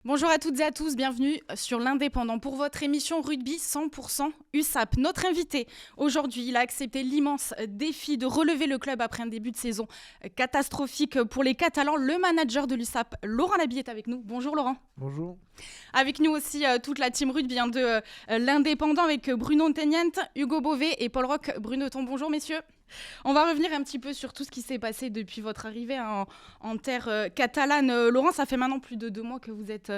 Bonjour à toutes et à tous, bienvenue sur l'Indépendant pour votre émission Rugby 100% USAP. Notre invité aujourd'hui, il a accepté l'immense défi de relever le club après un début de saison catastrophique pour les Catalans. Le manager de l'USAP, Laurent Laby, est avec nous. Bonjour Laurent. Bonjour. Avec nous aussi toute la team rugby de l'Indépendant avec Bruno Teniente, Hugo Beauvais et Paul Roch. Brunoton, bonjour messieurs. On va revenir un petit peu sur tout ce qui s'est passé depuis votre arrivée en terre catalane. Laurent, ça fait maintenant plus de 2 mois que vous êtes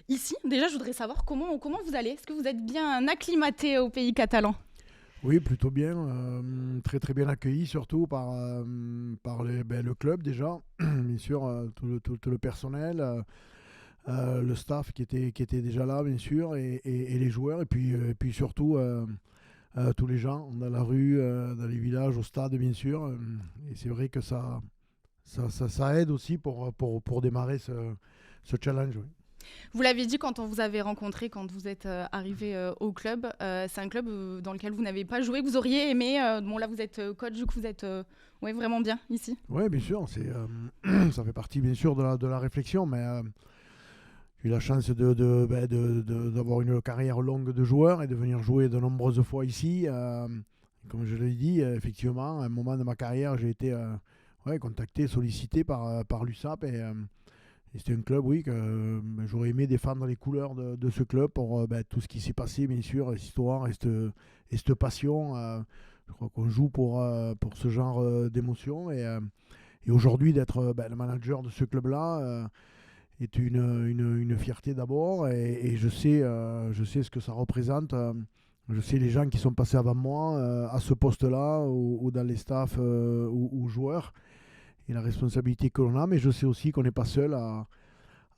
ici. Déjà, je voudrais savoir comment vous allez. Est-ce que vous êtes bien acclimaté au pays catalan ? Oui, plutôt bien. Très très bien accueilli, surtout par le club déjà. Bien sûr, tout le personnel, le staff qui était déjà là, bien sûr, et les joueurs. Et puis surtout, tous les gens dans la rue, dans les villages, au stade, bien sûr. Et c'est vrai que ça aide aussi pour démarrer ce challenge. Oui. Vous l'avez dit quand on vous avait rencontré, quand vous êtes arrivé au club. C'est un club dans lequel vous n'avez pas joué, que vous auriez aimé. Bon, là, vous êtes coach, du coup, vous êtes vraiment bien ici. Oui, bien sûr. Ça fait partie, bien sûr, de la réflexion, mais j'ai eu la chance d'avoir une carrière longue de joueur et de venir jouer de nombreuses fois ici. Comme je l'ai dit, effectivement, à un moment de ma carrière, j'ai été contacté, sollicité par l'USAP et c'était un club, oui, que j'aurais aimé défendre les couleurs de ce club pour tout ce qui s'est passé, bien sûr, l'histoire et cette passion. Je crois qu'on joue pour ce genre d'émotion et aujourd'hui d'être le manager de ce club-là est une fierté d'abord et je sais ce que ça représente. Je sais les gens qui sont passés avant moi à ce poste-là ou dans les staffs ou joueurs et la responsabilité que l'on a, mais je sais aussi qu'on n'est pas seul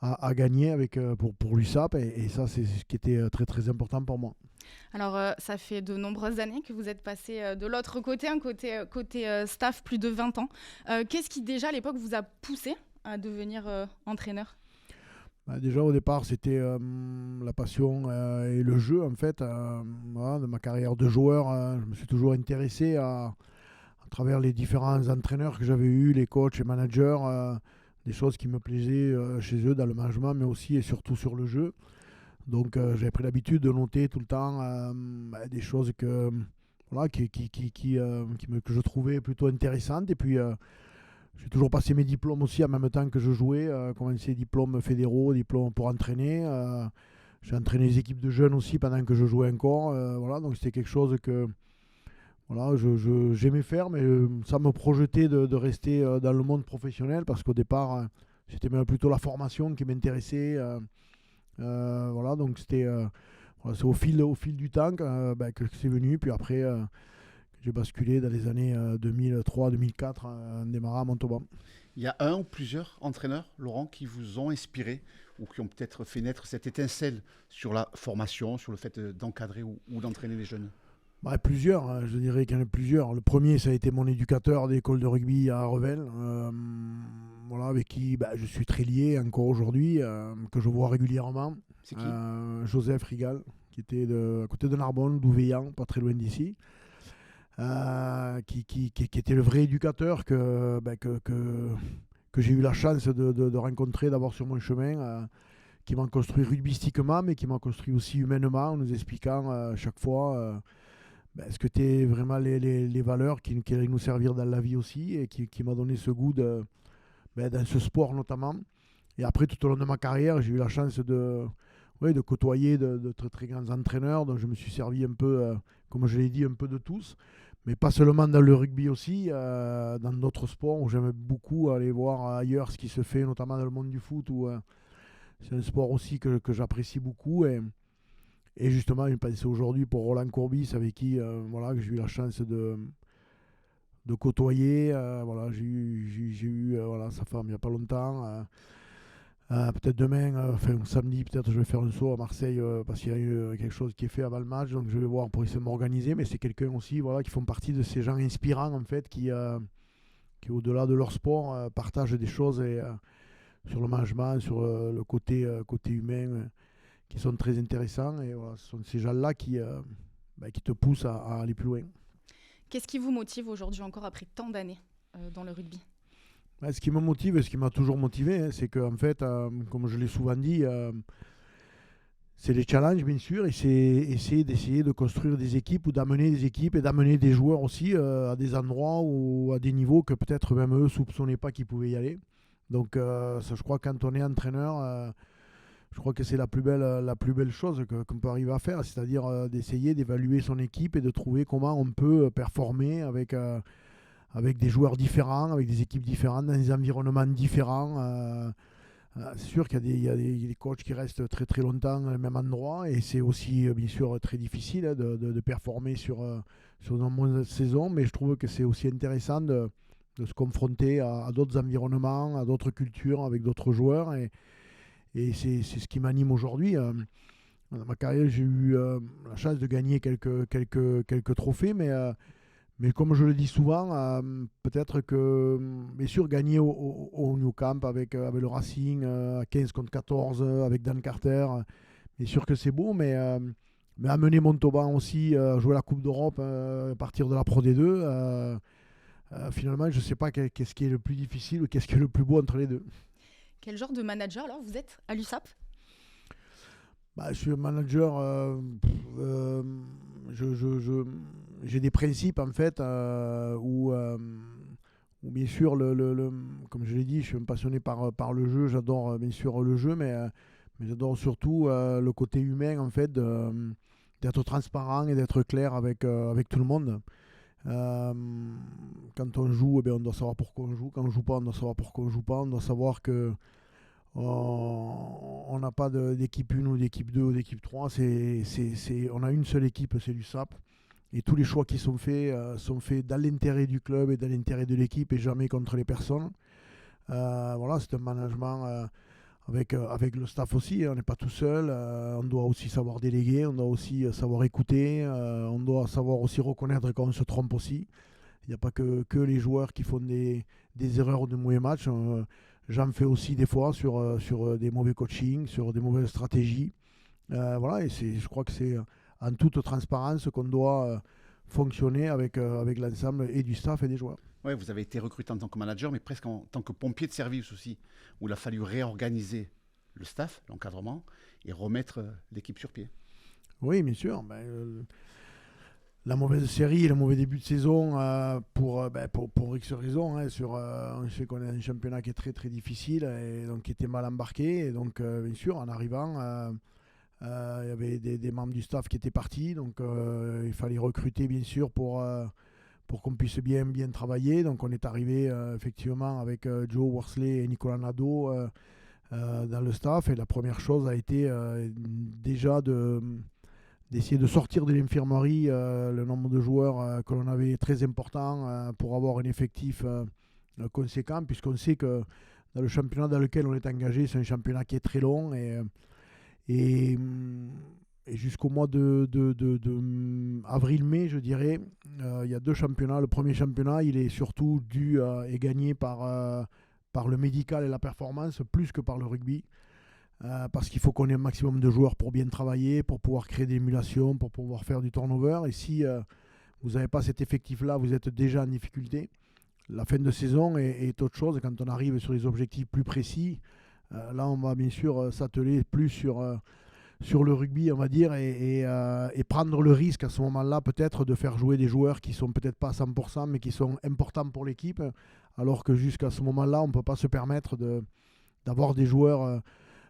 à gagner pour l'USAP et ça c'est ce qui était très très important pour moi. Alors, ça fait de nombreuses années que vous êtes passé de l'autre côté, côté staff, plus de 20 ans. Qu'est-ce qui déjà à l'époque vous a poussé à devenir entraîneur ? Déjà au départ c'était la passion et le jeu en fait. De ma carrière de joueur, je me suis toujours intéressé à travers les différents entraîneurs que j'avais eus, les coachs et managers, des choses qui me plaisaient chez eux dans le management mais aussi et surtout sur le jeu. Donc j'avais pris l'habitude de noter tout le temps des choses que je trouvais plutôt intéressantes et puis j'ai toujours passé mes diplômes aussi en même temps que je jouais, commencé diplômes fédéraux, diplômes pour entraîner. J'ai entraîné les équipes de jeunes aussi pendant que je jouais encore. Donc c'était quelque chose que j'aimais faire, mais ça me projetait de rester dans le monde professionnel parce qu'au départ, c'était même plutôt la formation qui m'intéressait. Donc c'est au fil du temps que c'est venu. Puis après, j'ai basculé dans les années 2003-2004 en démarrant à Montauban. Il y a un ou plusieurs entraîneurs, Laurent, qui vous ont inspiré ou qui ont peut-être fait naître cette étincelle sur la formation, sur le fait d'encadrer ou d'entraîner les jeunes ? Plusieurs, hein, je dirais qu'il y en a plusieurs. Le premier, ça a été mon éducateur d'école de rugby à Revel, avec qui je suis très lié encore aujourd'hui, que je vois régulièrement. C'est qui ? Joseph Rigal, qui était à côté de Narbonne, d'Ouveillan, pas très loin d'ici. Qui était le vrai éducateur que j'ai eu la chance de rencontrer, d'avoir sur mon chemin, qui m'a construit rugbystiquement, mais qui m'a construit aussi humainement, en nous expliquant chaque fois ce que étaient vraiment les valeurs qui allaient nous servir dans la vie aussi, et qui m'a donné ce goût dans ce sport notamment. Et après, tout au long de ma carrière, j'ai eu la chance de côtoyer de très très grands entraîneurs, dont je me suis servi un peu, comme je l'ai dit, un peu de tous. Mais pas seulement dans le rugby aussi, dans d'autres sports où j'aime beaucoup aller voir ailleurs ce qui se fait, notamment dans le monde du foot, où c'est un sport aussi que j'apprécie beaucoup. Et justement, je pensais aujourd'hui pour Roland Courbis, avec qui que j'ai eu la chance de côtoyer. J'ai eu sa femme il n'y a pas longtemps. Peut-être demain, samedi, peut-être je vais faire un saut à Marseille parce qu'il y a eu quelque chose qui est fait avant le match, donc je vais voir pour essayer de m'organiser. Mais c'est quelqu'un aussi qui font partie de ces gens inspirants en fait, qui au-delà de leur sport partagent des choses sur le management, sur le côté humain, qui sont très intéressants. Et voilà, ce sont ces gens-là qui te poussent à aller plus loin. Qu'est-ce qui vous motive aujourd'hui encore après tant d'années dans le rugby ? Ce qui me motive, ce qui m'a toujours motivé, hein, c'est qu'en fait, comme je l'ai souvent dit, c'est les challenges, bien sûr, et c'est d'essayer de construire des équipes ou d'amener des équipes et d'amener des joueurs aussi à des endroits ou à des niveaux que peut-être même eux ne soupçonnaient pas qu'ils pouvaient y aller. Donc, ça, je crois que quand on est entraîneur, je crois que c'est la plus belle chose qu'on peut arriver à faire, c'est-à-dire d'essayer d'évaluer son équipe et de trouver comment on peut performer avec des joueurs différents, avec des équipes différentes, dans des environnements différents. C'est sûr qu'il y a des coachs qui restent très très longtemps au même endroit et c'est aussi bien sûr très difficile de performer sur de nombreuses saisons, mais je trouve que c'est aussi intéressant de se confronter à d'autres environnements, à d'autres cultures, avec d'autres joueurs et c'est ce qui m'anime aujourd'hui. Dans ma carrière, j'ai eu la chance de gagner quelques trophées, mais comme je le dis souvent, peut-être que, bien sûr, gagner au New Camp avec le Racing à 15 contre 14 avec Dan Carter, bien sûr que c'est beau, mais amener Montauban aussi à jouer la Coupe d'Europe à partir de la Pro D2, finalement, je ne sais pas qu'est-ce qui est le plus difficile ou qu'est-ce qui est le plus beau entre les deux. Quel genre de manager alors vous êtes à l'USAP ? Je suis un manager, j'ai des principes en fait où bien sûr, comme je l'ai dit, je suis un passionné par le jeu, j'adore bien sûr le jeu, mais j'adore surtout le côté humain en fait, d'être transparent et d'être clair avec tout le monde. Quand on joue, on doit savoir pourquoi on joue, quand on joue pas, on doit savoir pourquoi on joue pas, on doit savoir que on n'a pas d'équipe 1 ou d'équipe 2 ou d'équipe 3, on a une seule équipe, c'est l'USAP. Et tous les choix qui sont faits dans l'intérêt du club et dans l'intérêt de l'équipe et jamais contre les personnes. Voilà, c'est un management avec le staff aussi, on n'est pas tout seul, on doit aussi savoir déléguer, on doit aussi savoir écouter, on doit savoir aussi reconnaître quand on se trompe aussi. Il n'y a pas que les joueurs qui font des erreurs ou de mauvais matchs. J'en fais aussi des fois sur des mauvais coachings, sur des mauvaises stratégies. Voilà, et je crois que c'est en toute transparence qu'on doit fonctionner avec l'ensemble et du staff et des joueurs. Ouais, vous avez été recruté en tant que manager, mais presque en tant que pompier de service aussi, où il a fallu réorganiser le staff, l'encadrement, et remettre l'équipe sur pied. Oui, bien sûr. La mauvaise série et le mauvais début de saison pour X raisons. Hein, on sait qu'on a un championnat qui est très très difficile et donc qui était mal embarqué. Et donc, bien sûr, en arrivant, il y avait des membres du staff qui étaient partis. Donc, il fallait recruter, bien sûr, pour qu'on puisse bien travailler. Donc, on est arrivé effectivement avec Joe Worsley et Nicolas Nadeau dans le staff. Et la première chose a été déjà d'essayer de sortir de l'infirmerie le nombre de joueurs que l'on avait très important pour avoir un effectif conséquent, puisqu'on sait que dans le championnat dans lequel on est engagé, c'est un championnat qui est très long et jusqu'au mois de avril-mai, je dirais, il y a deux championnats. Le premier championnat, il est surtout dû et gagné par le médical et la performance, plus que par le rugby. Parce qu'il faut qu'on ait un maximum de joueurs pour bien travailler, pour pouvoir créer des émulations, pour pouvoir faire du turnover. Et si vous n'avez pas cet effectif-là, vous êtes déjà en difficulté. La fin de saison est autre chose. Quand on arrive sur des objectifs plus précis, là on va bien sûr s'atteler plus sur le rugby, on va dire, et prendre le risque à ce moment-là peut-être de faire jouer des joueurs qui sont peut-être pas à 100%, mais qui sont importants pour l'équipe, alors que jusqu'à ce moment-là, on ne peut pas se permettre d'avoir des joueurs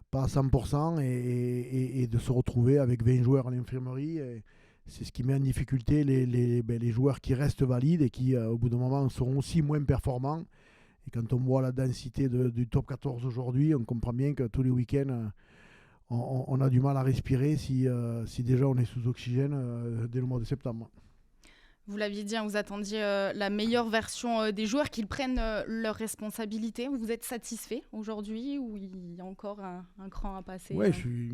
pas à 100% et de se retrouver avec 20 joueurs à l'infirmerie. C'est ce qui met en difficulté les joueurs qui restent valides et qui, au bout d'un moment, seront aussi moins performants. Et quand on voit la densité du top 14 aujourd'hui, on comprend bien que tous les week-ends, on a du mal à respirer si déjà on est sous oxygène dès le mois de septembre. Vous l'aviez dit, vous attendiez la meilleure version des joueurs, qu'ils prennent leurs responsabilités. Vous êtes satisfait aujourd'hui ou il y a encore un cran à passer? Oui, je suis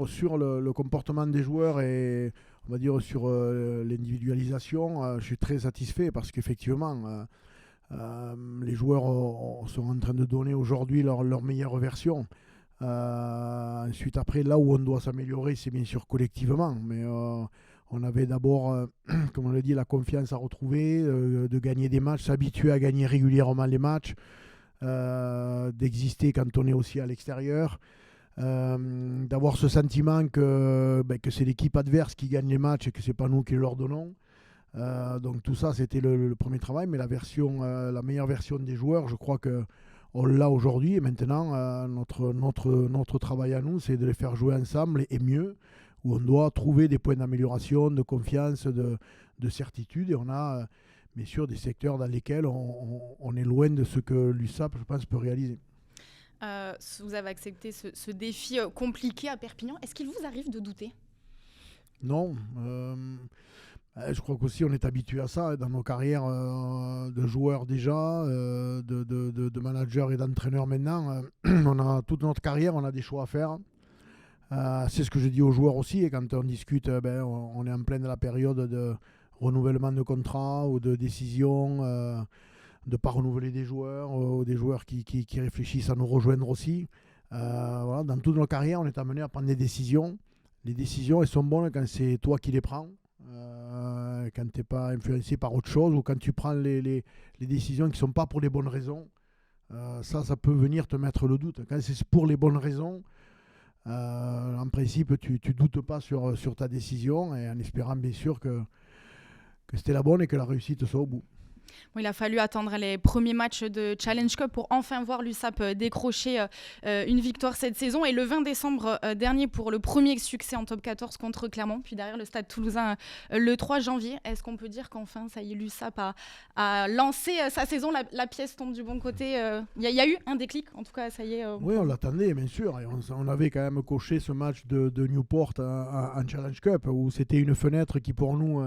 sur le comportement des joueurs et on va dire sur l'individualisation, je suis très satisfait parce qu'effectivement, les joueurs sont en train de donner aujourd'hui leur meilleure version. Ensuite, après, là où on doit s'améliorer, c'est bien sûr collectivement, mais on avait d'abord, comme on l'a dit, la confiance à retrouver, de gagner des matchs, s'habituer à gagner régulièrement les matchs, d'exister quand on est aussi à l'extérieur, d'avoir ce sentiment que c'est l'équipe adverse qui gagne les matchs et que ce n'est pas nous qui leur donnons. Donc tout ça, c'était le premier travail, mais la meilleure version des joueurs, je crois qu'on l'a aujourd'hui. Et maintenant, notre travail à nous, c'est de les faire jouer ensemble et mieux, où on doit trouver des points d'amélioration, de confiance, de certitude. Et on a, bien sûr, des secteurs dans lesquels on est loin de ce que l'USAP, je pense, peut réaliser. Vous avez accepté ce défi compliqué à Perpignan. Est-ce qu'il vous arrive de douter ? Non. Je crois qu'aussi on est habitué à ça dans nos carrières de joueurs déjà, de managers et d'entraîneurs maintenant. On a toute notre carrière, on a des choix à faire. C'est ce que je dis aux joueurs aussi. Et quand on discute, on est en pleine la période de renouvellement de contrat ou de décision, de ne pas renouveler des joueurs, ou des joueurs qui réfléchissent à nous rejoindre aussi. Voilà, dans toutes nos carrières, on est amené à prendre des décisions. Les décisions, elles sont bonnes quand c'est toi qui les prends. Quand tu n'es pas influencé par autre chose ou quand tu prends les décisions qui ne sont pas pour les bonnes raisons, ça peut venir te mettre le doute. Quand c'est pour les bonnes raisons, en principe, tu ne doutes pas sur ta décision et en espérant bien sûr que c'était la bonne et que la réussite soit au bout. Bon, il a fallu attendre les premiers matchs de Challenge Cup pour enfin voir l'USAP décrocher une victoire cette saison. Et le 20 décembre dernier pour le premier succès en top 14 contre Clermont, puis derrière le Stade Toulousain le 3 janvier. Est-ce qu'on peut dire qu'enfin, ça y est, l'USAP a lancé sa saison, la pièce tombe du bon côté Il y a eu un déclic, en tout cas, ça y est. Oui, on l'attendait, bien sûr. Et on avait quand même coché ce match de Newport en Challenge Cup, où c'était une fenêtre qui, pour nous,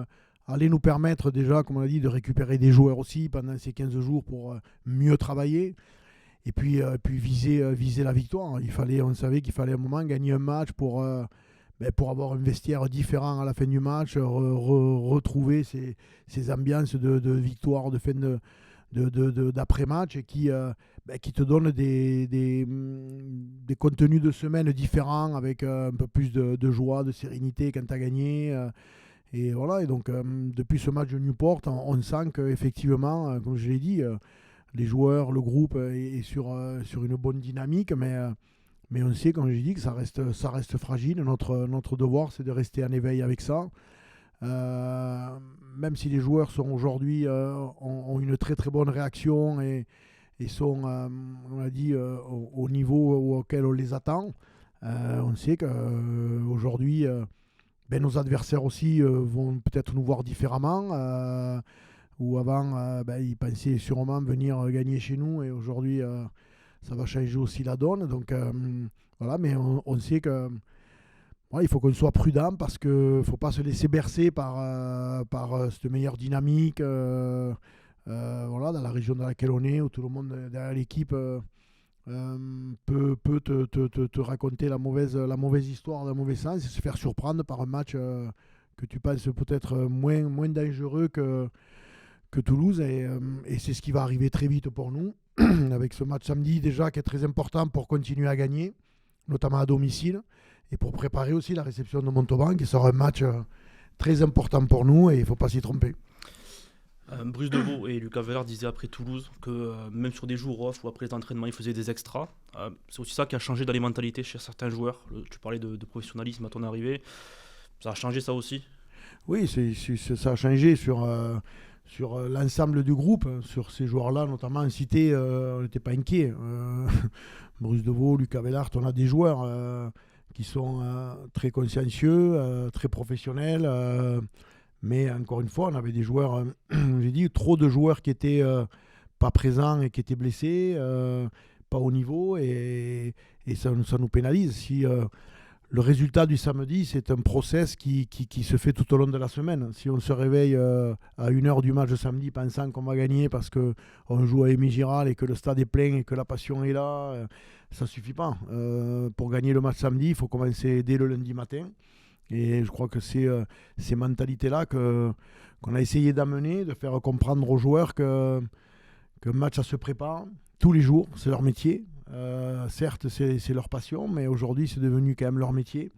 allait nous permettre déjà, comme on l'a dit, de récupérer des joueurs aussi pendant ces 15 jours pour mieux travailler et puis viser la victoire. On savait qu'il fallait à un moment gagner un match pour avoir un vestiaire différent à la fin du match, retrouver ces ambiances de victoire, de fin d'après-match et qui te donnent des contenus de semaine différents avec un peu plus de joie, de sérénité quand tu as gagné. Et voilà, et donc depuis ce match de Newport, on sent qu'effectivement, comme je l'ai dit, les joueurs, le groupe est sur une bonne dynamique, mais on sait, comme je dis, que ça reste fragile. Notre devoir, c'est de rester en éveil avec ça. Même si les joueurs sont aujourd'hui ont une très très bonne réaction et sont, on a dit, au niveau auquel on les attend, on sait qu'aujourd'hui, nos adversaires aussi vont peut-être nous voir différemment. Où avant, ils pensaient sûrement venir gagner chez nous. Et aujourd'hui, ça va changer aussi la donne. Donc voilà, mais on sait que il faut qu'on soit prudent parce qu'il ne faut pas se laisser bercer par cette meilleure dynamique dans la région dans laquelle on est, où tout le monde derrière l'équipe peut te raconter la mauvaise histoire dans le mauvais sens et se faire surprendre par un match que tu penses peut-être moins dangereux que Toulouse et c'est ce qui va arriver très vite pour nous avec ce match samedi déjà qui est très important pour continuer à gagner, notamment à domicile et pour préparer aussi la réception de Montauban qui sera un match très important pour nous et il ne faut pas s'y tromper. Bruce Deveau et Lucas Vellard disaient après Toulouse que même sur des jours off ou après les entraînements, ils faisaient des extras. C'est aussi ça qui a changé dans les mentalités chez certains joueurs. Tu parlais de professionnalisme à ton arrivée. Ça a changé ça aussi ? Oui, ça a changé sur l'ensemble du groupe. Sur ces joueurs-là, notamment en cité, on n'était pas inquiets. Bruce Deveau, Lucas Vellard, on a des joueurs qui sont très consciencieux, très professionnels. Mais encore une fois, on avait des joueurs, j'ai dit, trop de joueurs qui n'étaient pas présents et qui étaient blessés, pas au niveau, et ça nous pénalise. Si le résultat du samedi, c'est un process qui se fait tout au long de la semaine. Si on se réveille à 1h du match de samedi pensant qu'on va gagner parce qu'on joue à Émile Giral et que le stade est plein et que la passion est là, ça ne suffit pas. Pour gagner le match samedi, il faut commencer dès le lundi matin. Et je crois que c'est ces mentalités-là qu'on a essayé d'amener, de faire comprendre aux joueurs qu'un match, ça se prépare tous les jours, c'est leur métier. Certes, c'est leur passion, mais aujourd'hui, c'est devenu quand même leur métier,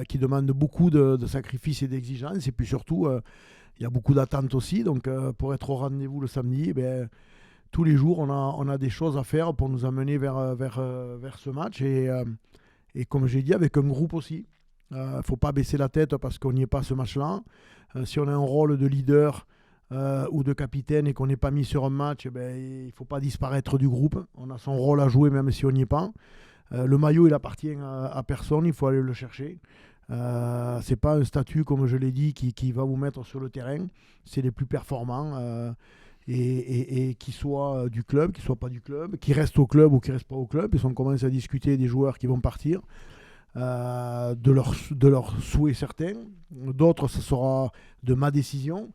qui demande beaucoup de sacrifices et d'exigences. Et puis surtout, il y a beaucoup d'attentes aussi. Donc, pour être au rendez-vous le samedi, tous les jours, on a des choses à faire pour nous amener vers ce match. Et comme j'ai dit, avec un groupe aussi. Il ne faut pas baisser la tête parce qu'on n'y est pas ce match-là. Si on a un rôle de leader ou de capitaine et qu'on n'est pas mis sur un match, il ne faut pas disparaître du groupe. On a son rôle à jouer même si on n'y est pas. Le maillot, il appartient à personne, il faut aller le chercher. Ce n'est pas un statut, comme je l'ai dit, qui va vous mettre sur le terrain. C'est les plus performants. Et qui soient du club, qui ne soient pas du club, qui restent au club ou qui ne restent pas au club. Ils ont commencé à discuter des joueurs qui vont partir, de leurs souhaits certains. D'autres, ce sera de ma décision.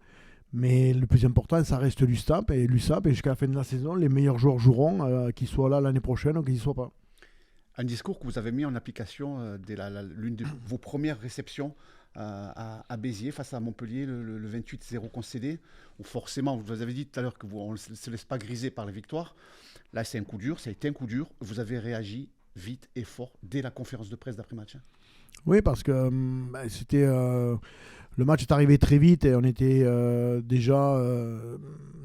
Mais le plus important, ça reste l'USAP. Et l'USAP, et jusqu'à la fin de la saison, les meilleurs joueurs joueront, qu'ils soient là l'année prochaine ou qu'ils n'y soient pas. Un discours que vous avez mis en application dès l'une de vos premières réceptions à Béziers face à Montpellier, le 28-0 concédé, où forcément, vous avez dit tout à l'heure qu'on ne se laisse pas griser par les victoires. Là, c'est un coup dur, ça a été un coup dur. Vous avez réagi vite et fort dès la conférence de presse d'après-match. Oui, parce que c'était... le match est arrivé très vite et on était déjà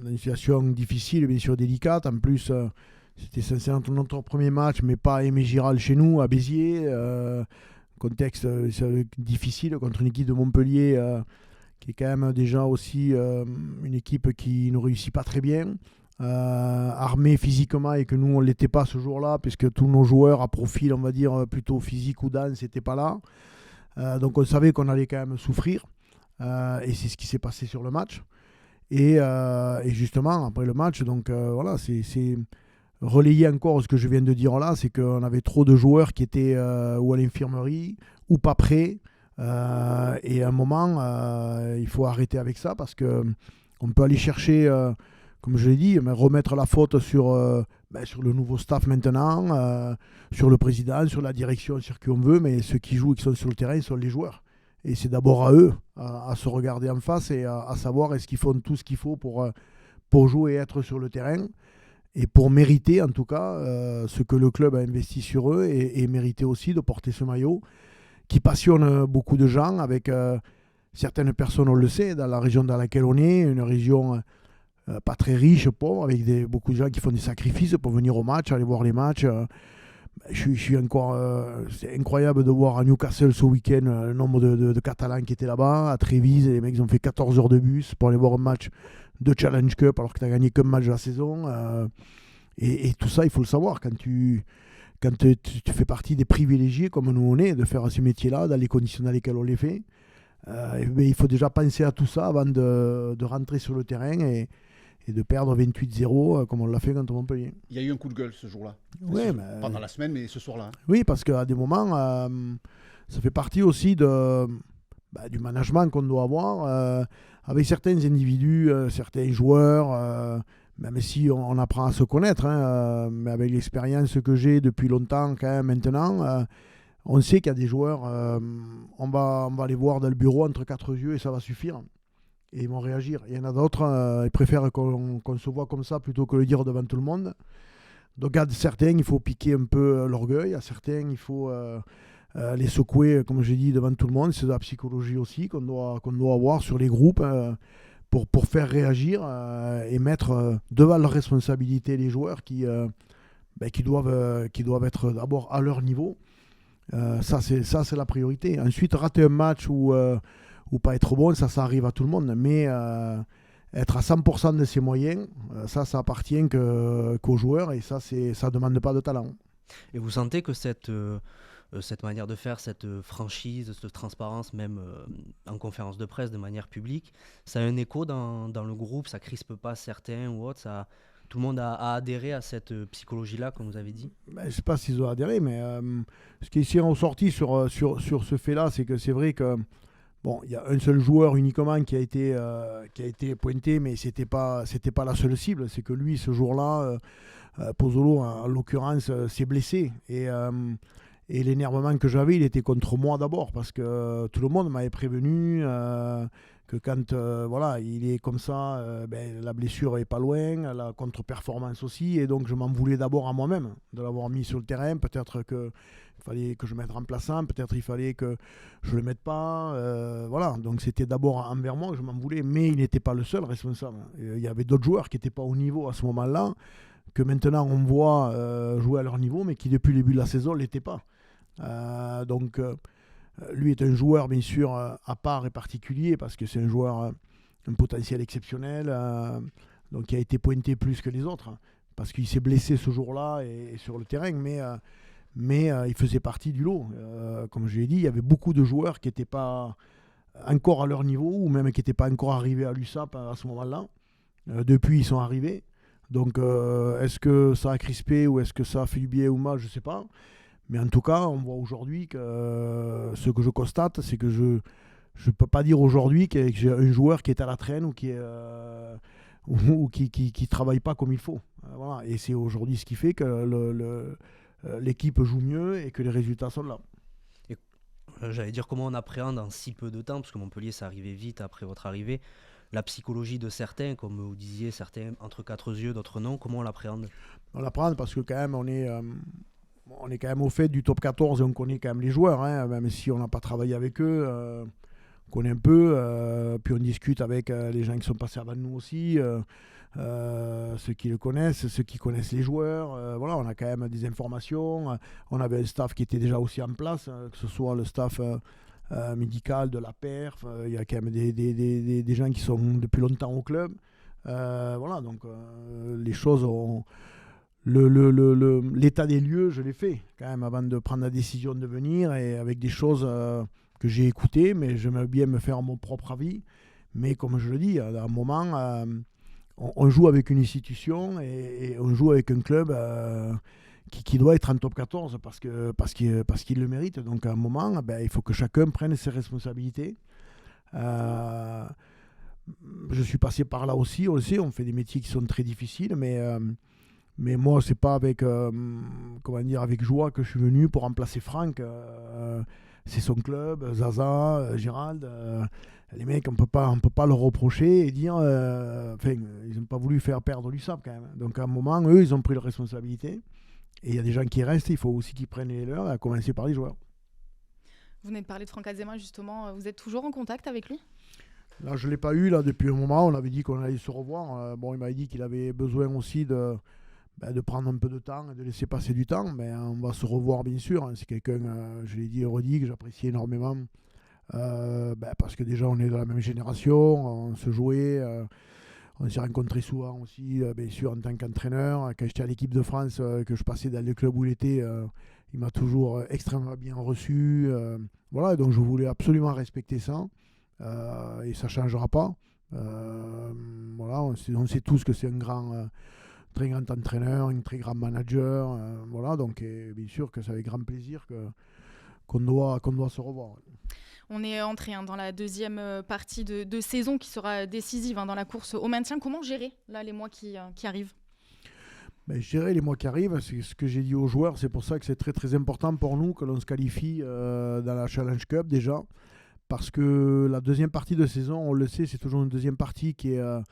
dans une situation difficile, bien sûr délicate. En plus, c'était censé être notre premier match, mais pas Aimé Giral chez nous, à Béziers. Contexte difficile contre une équipe de Montpellier qui est quand même déjà aussi une équipe qui ne réussit pas très bien, armée physiquement, et que nous on ne l'était pas ce jour-là puisque tous nos joueurs à profil, on va dire plutôt physique ou danse, n'étaient pas là. Donc on savait qu'on allait quand même souffrir, et c'est ce qui s'est passé sur le match. Et justement après le match, donc voilà, c'est relayer encore ce que je viens de dire là, c'est qu'on avait trop de joueurs qui étaient ou à l'infirmerie ou pas prêts. Et à un moment, il faut arrêter avec ça parce qu'on peut aller chercher, comme je l'ai dit, remettre la faute sur le nouveau staff maintenant, sur le président, sur la direction, sur qui on veut, mais ceux qui jouent et qui sont sur le terrain sont les joueurs. Et c'est d'abord à eux à se regarder en face et à savoir est-ce qu'ils font tout ce qu'il faut pour jouer et être sur le terrain. Et pour mériter en tout cas ce que le club a investi sur eux et mériter aussi de porter ce maillot qui passionne beaucoup de gens avec certaines personnes, on le sait, dans la région dans laquelle on est, une région pas très riche, pauvre, avec beaucoup de gens qui font des sacrifices pour venir au match, aller voir les matchs. Je suis encore, c'est incroyable de voir à Newcastle ce week-end le nombre de Catalans qui étaient là-bas. À Trévise, les mecs ont fait 14 heures de bus pour aller voir un match de Challenge Cup alors que tu n'as gagné qu'un match de la saison. Et tout ça, il faut le savoir. Quand tu fais partie des privilégiés comme nous on est, de faire ce métier-là, dans les conditions dans lesquelles on les fait, il faut déjà penser à tout ça avant de rentrer sur le terrain et de perdre 28-0 comme on l'a fait contre Montpellier. Il y a eu un coup de gueule ce jour-là. Oui, pendant la semaine, mais ce soir-là. Oui, parce qu'à des moments, ça fait partie aussi du management qu'on doit avoir avec certains individus, certains joueurs, même si on apprend à se connaître, mais avec l'expérience que j'ai depuis longtemps quand même maintenant, on sait qu'il y a des joueurs, on va les voir dans le bureau entre quatre yeux et ça va suffire. Et ils vont réagir. Il y en a d'autres, ils préfèrent qu'on se voit comme ça plutôt que le dire devant tout le monde. Donc à certains, il faut piquer un peu l'orgueil. À certains, il faut les secouer, comme j'ai dit, devant tout le monde. C'est de la psychologie aussi qu'on doit avoir sur les groupes pour faire réagir et mettre devant leur responsabilité les joueurs qui doivent être d'abord à leur niveau. Ça, c'est la priorité. Ensuite, rater un match ou pas être bon, ça arrive à tout le monde. Mais être à 100% de ses moyens, ça appartient qu'aux joueurs et ça ne demande pas de talent. Et vous sentez que cette manière de faire, cette franchise, cette transparence, même en conférence de presse, de manière publique, ça a un écho dans le groupe, ça crispe pas certains ou autres, tout le monde a adhéré à cette psychologie-là, comme vous avez dit? Je ne sais pas s'ils ont adhéré, mais ce qui est ressorti sur ce fait-là, c'est que c'est vrai que bon, il y a un seul joueur uniquement qui a été pointé, mais c'était pas la seule cible. C'est que lui, ce jour-là, Pozzolo, en l'occurrence, s'est blessé. Et Et l'énervement que j'avais, il était contre moi d'abord, parce que tout le monde m'avait prévenu que quand il est comme ça, la blessure est pas loin, la contre-performance aussi, et donc je m'en voulais d'abord à moi-même de l'avoir mis sur le terrain. Peut-être qu'il fallait que je mette remplaçant, peut-être il fallait que je le mette pas. Donc c'était d'abord envers moi que je m'en voulais, mais il n'était pas le seul responsable. Il y avait d'autres joueurs qui n'étaient pas au niveau à ce moment-là, que maintenant on voit jouer à leur niveau, mais qui depuis le début de la saison ne l'étaient pas. Lui est un joueur bien sûr à part et particulier, parce que c'est un joueur un potentiel exceptionnel, donc qui a été pointé plus que les autres, parce qu'il s'est blessé ce jour-là et sur le terrain, mais il faisait partie du lot. Comme je l'ai dit, il y avait beaucoup de joueurs qui n'étaient pas encore à leur niveau, ou même qui n'étaient pas encore arrivés à l'USAP à ce moment-là. Depuis, ils sont arrivés. Donc est-ce que ça a crispé, ou est-ce que ça a fait du bien ou mal, je ne sais pas. Mais en tout cas, on voit aujourd'hui que ce que je constate, c'est que je ne peux pas dire aujourd'hui que j'ai un joueur qui est à la traîne ou qui qui travaille pas comme il faut. Voilà. Et c'est aujourd'hui ce qui fait que l'équipe joue mieux et que les résultats sont là. Et, j'allais dire comment on appréhende en si peu de temps, parce que Montpellier, ça arrivait vite après votre arrivée. La psychologie de certains, comme vous disiez, certains entre quatre yeux, d'autres non, comment on l'appréhende ? On l'appréhende parce que quand même on est quand même au fait du top 14 et on connaît quand même les joueurs, hein, même si on n'a pas travaillé avec eux, on connaît un peu, puis on discute avec les gens qui sont passés avant nous aussi, ceux qui le connaissent, ceux qui connaissent les joueurs, on a quand même des informations, on avait un staff qui était déjà aussi en place, que ce soit le staff médical de la perf, il y a quand même des gens qui sont depuis longtemps au club, donc les choses ont... L'état des lieux, je l'ai fait quand même avant de prendre la décision de venir, et avec des choses que j'ai écoutées, mais j'aimerais bien me faire mon propre avis. Mais comme je le dis, à un moment, on joue avec une institution et on joue avec un club qui doit être en top 14 parce qu'il le mérite. Donc à un moment, il faut que chacun prenne ses responsabilités. Je suis passé par là aussi, on le sait, on fait des métiers qui sont très difficiles, mais moi, c'est pas avec joie que je suis venu pour remplacer Franck. C'est son club, Zaza, Gérald. Les mecs, on peut pas leur reprocher et dire... ils n'ont pas voulu faire perdre l'USAP quand même. Donc à un moment, eux, ils ont pris leurs responsabilités. Et il y a des gens qui restent, il faut aussi qu'ils prennent les leurs, à commencer par les joueurs. Vous venez de parler de Franck Azema, justement. Vous êtes toujours en contact avec lui ? Là, je ne l'ai pas eu depuis un moment. On avait dit qu'on allait se revoir. Il m'avait dit qu'il avait besoin aussi de prendre un peu de temps et de laisser passer du temps, mais on va se revoir bien sûr. C'est quelqu'un, je l'ai dit et redit, que j'apprécie énormément, parce que déjà on est de la même génération, on se jouait, on s'est rencontrés souvent aussi, bien sûr en tant qu'entraîneur. Quand j'étais à l'équipe de France, que je passais dans les clubs où il était, il m'a toujours extrêmement bien reçu. Donc je voulais absolument respecter ça, et ça ne changera pas. On sait tous que c'est un très grand entraîneur, un très grand manager, donc bien sûr que c'est avec grand plaisir qu'on doit se revoir. On est entré dans la deuxième partie de saison qui sera décisive dans la course au maintien. Comment gérer là, les mois qui arrivent ? Gérer les mois qui arrivent, c'est ce que j'ai dit aux joueurs, c'est pour ça que c'est très très important pour nous que l'on se qualifie dans la Challenge Cup déjà, parce que la deuxième partie de saison, on le sait, c'est toujours une deuxième partie qui est...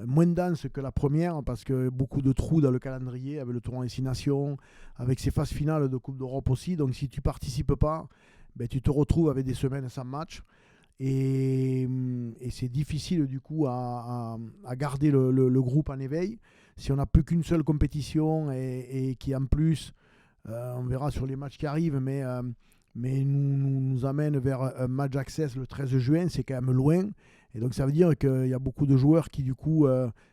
moins dense que la première, parce que beaucoup de trous dans le calendrier avec le tournoi des 6 nations, avec ces phases finales de Coupe d'Europe aussi. Donc si tu ne participes pas, tu te retrouves avec des semaines sans match, et c'est difficile du coup à garder le groupe en éveil si on n'a plus qu'une seule compétition, et qui en plus, on verra sur les matchs qui arrivent, mais nous amène vers un match access le 13 juin, c'est quand même loin. Et donc ça veut dire qu'il y a beaucoup de joueurs qui du coup,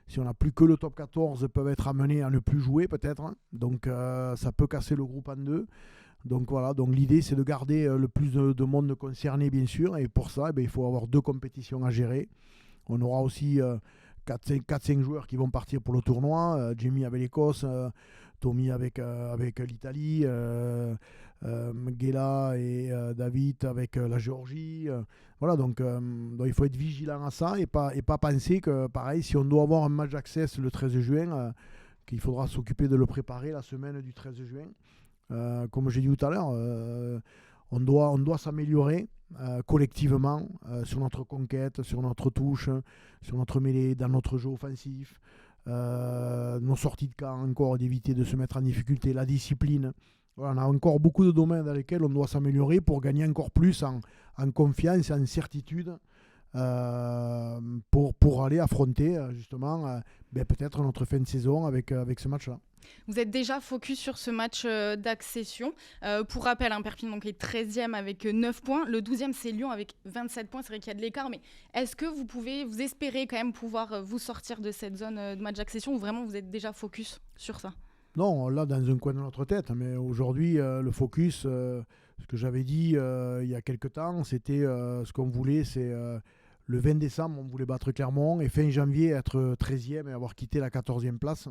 si on n'a plus que le top 14, peuvent être amenés à ne plus jouer peut-être. Donc ça peut casser le groupe en deux. Donc voilà, donc l'idée c'est de garder le plus de monde concerné bien sûr. Et pour ça, il faut avoir 2 compétitions à gérer. On aura aussi 4-5 joueurs qui vont partir pour le tournoi. Jamie avec l'Écosse, Tommy avec l'Italie, Gela et David avec la Géorgie. Donc il faut être vigilant à ça et pas penser que, pareil, si on doit avoir un match access le 13 juin, qu'il faudra s'occuper de le préparer la semaine du 13 juin. Comme j'ai dit tout à l'heure, on doit s'améliorer collectivement sur notre conquête, sur notre touche, sur notre mêlée, dans notre jeu offensif, nos sorties de camp encore, d'éviter de se mettre en difficulté, la discipline. Voilà, on a encore beaucoup de domaines dans lesquels on doit s'améliorer pour gagner encore plus en confiance et en certitude pour aller affronter justement peut-être notre fin de saison avec ce match-là. Vous êtes déjà focus sur ce match d'accession. Pour rappel, Perpignan donc, est 13e avec 9 points. Le 12e, c'est Lyon avec 27 points. C'est vrai qu'il y a de l'écart, mais est-ce que vous espérez quand même pouvoir vous sortir de cette zone de match d'accession ou vraiment vous êtes déjà focus sur ça? Non, on l'a dans un coin de notre tête, mais aujourd'hui, le focus, ce que j'avais dit il y a quelques temps, c'était ce qu'on voulait, c'est le 20 décembre, on voulait battre Clermont et fin janvier être 13e et avoir quitté la 14e place.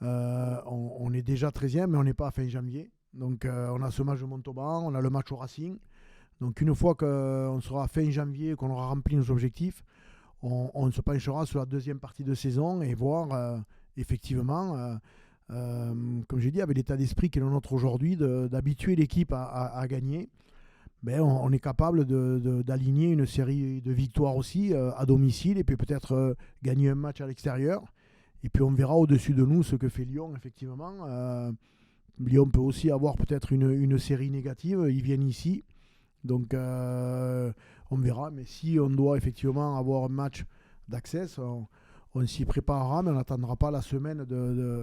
On est déjà 13e, mais on n'est pas à fin janvier. Donc on a ce match de Montauban, on a le match au Racing. Donc une fois qu'on sera à fin janvier, qu'on aura rempli nos objectifs, on se penchera sur la deuxième partie de saison et voir effectivement, comme j'ai dit, avec l'état d'esprit qui est le nôtre aujourd'hui, d'habituer l'équipe à gagner. On est capable d'aligner une série de victoires aussi à domicile et puis peut-être gagner un match à l'extérieur. Et puis on verra au-dessus de nous ce que fait Lyon, effectivement. Lyon peut aussi avoir peut-être une série négative. Ils viennent ici. Donc on verra. Mais si on doit effectivement avoir un match d'accès, on s'y préparera, mais on n'attendra pas la semaine,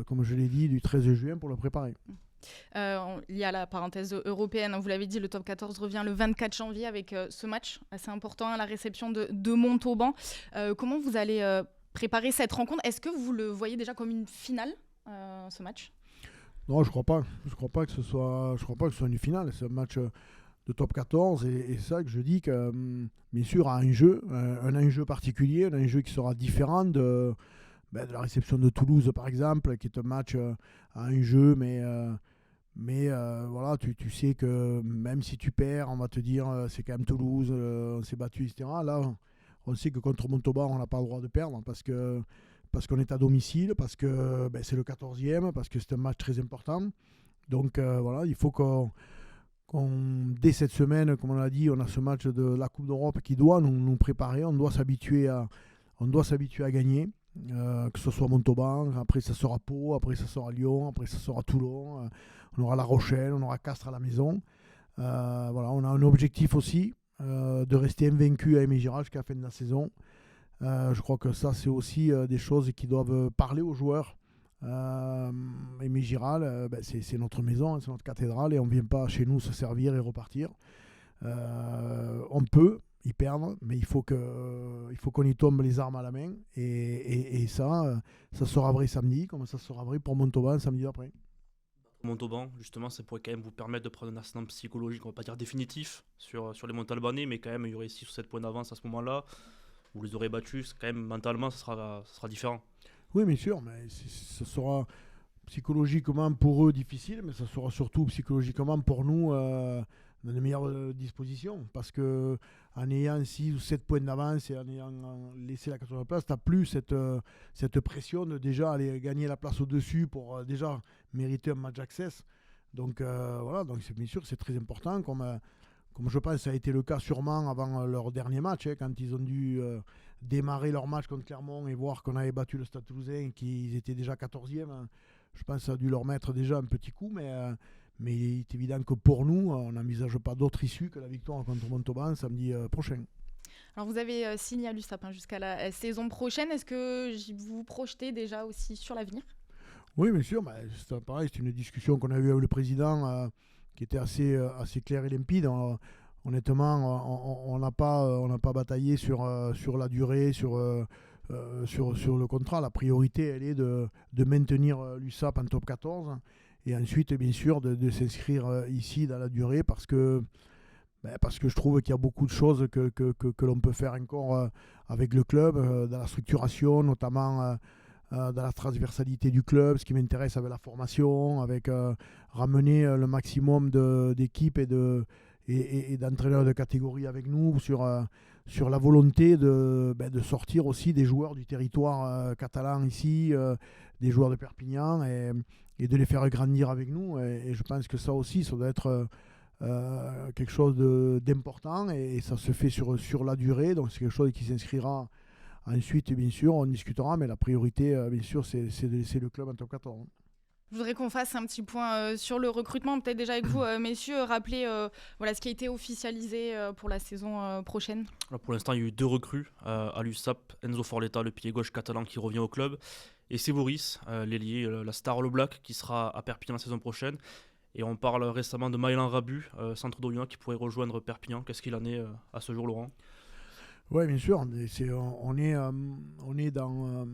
comme je l'ai dit, du 13 juin pour le préparer. Il y a la parenthèse européenne, vous l'avez dit, le top 14 revient le 24 janvier avec ce match assez important, la réception de Montauban. Comment vous allez préparer cette rencontre? Est-ce que vous le voyez déjà comme une finale, ce match? Non, je crois pas. Je crois pas que ce soit une finale. C'est un match de top 14 et c'est ça que je dis que bien sûr un enjeu particulier, un enjeu qui sera différent de la réception de Toulouse par exemple, qui est un match à enjeu, mais voilà, tu sais que même si tu perds, on va te dire c'est quand même Toulouse, on s'est battu, etc. Là, on sait que contre Montauban, on n'a pas le droit de perdre parce qu'on est à domicile, parce que c'est le 14e, parce que c'est un match très important. Donc voilà, il faut qu'on dès cette semaine, comme on l'a dit, on a ce match de la Coupe d'Europe qui doit nous préparer. On doit s'habituer à gagner, que ce soit Montauban, après ça sera Pau, après ça sera Lyon, après ça sera Toulon, on aura La Rochelle, on aura Castres à la maison. Voilà, on a un objectif aussi, de rester invaincu à Aimé Girard jusqu'à la fin de la saison. Je crois que ça, c'est aussi des choses qui doivent parler aux joueurs. Aimé Girard, c'est notre maison, c'est notre cathédrale et on ne vient pas chez nous se servir et repartir. On peut y perdre, mais il faut qu'on y tombe les armes à la main et ça sera vrai samedi, comme ça sera vrai pour Montauban samedi d'après. Montauban, justement, ça pourrait quand même vous permettre de prendre un ascendant psychologique, on ne va pas dire définitif, sur les Montalbanais, mais quand même, il y aurait 6 ou 7 points d'avance à ce moment-là. Vous les aurez battus, quand même, mentalement, ça sera différent. Oui, bien sûr, mais ce sera psychologiquement pour eux difficile, mais ça sera surtout psychologiquement pour nous dans de meilleures dispositions. Parce qu'en ayant 6 ou 7 points d'avance et en ayant laissé la 14e place, tu n'as plus cette pression de déjà aller gagner la place au-dessus pour déjà mériter un match access. Donc voilà, donc bien sûr c'est très important, comme je pense ça a été le cas sûrement avant leur dernier match, quand ils ont dû démarrer leur match contre Clermont et voir qu'on avait battu le Stade Toulousain et qu'ils étaient déjà 14e. Je pense que ça a dû leur mettre déjà un petit coup, mais il est évident que pour nous, on n'envisage pas d'autre issue que la victoire contre Montauban samedi prochain. Alors vous avez signé à l'USAP jusqu'à la saison prochaine. Est-ce que vous vous projetez déjà aussi sur l'avenir? Oui, bien sûr. C'est pareil, c'est une discussion qu'on a eue avec le président qui était assez claire et limpide. Honnêtement, on n'a pas bataillé sur la durée, sur le contrat. La priorité, elle est de maintenir l'USAP en top 14 et ensuite, bien sûr, de s'inscrire ici dans la durée parce que je trouve qu'il y a beaucoup de choses que l'on peut faire encore avec le club, dans la structuration, notamment dans la transversalité du club, ce qui m'intéresse avec la formation, avec ramener le maximum d'équipes et d'entraîneurs de catégorie avec nous sur la volonté de sortir aussi des joueurs du territoire catalan ici, des joueurs de Perpignan de les faire grandir avec nous. Et je pense que ça aussi, ça doit être quelque chose d'important et ça se fait sur la durée. Donc c'est quelque chose qui s'inscrira ensuite, bien sûr, on discutera, mais la priorité, bien sûr, c'est de laisser le club en top 14. Je voudrais qu'on fasse un petit point sur le recrutement, peut-être déjà avec vous, messieurs, rappeler ce qui a été officialisé pour la saison prochaine. Alors pour l'instant, il y a eu 2 recrues à l'USAP, Enzo Forletta, le pilier gauche catalan qui revient au club, et Sévoris, l'ailier, la star All Black, qui sera à Perpignan la saison prochaine. Et on parle récemment de Maëlan Rabu, centre d'Orient, qui pourrait rejoindre Perpignan. Qu'est-ce qu'il en est à ce jour, Laurent ? Oui, bien sûr. On est dans,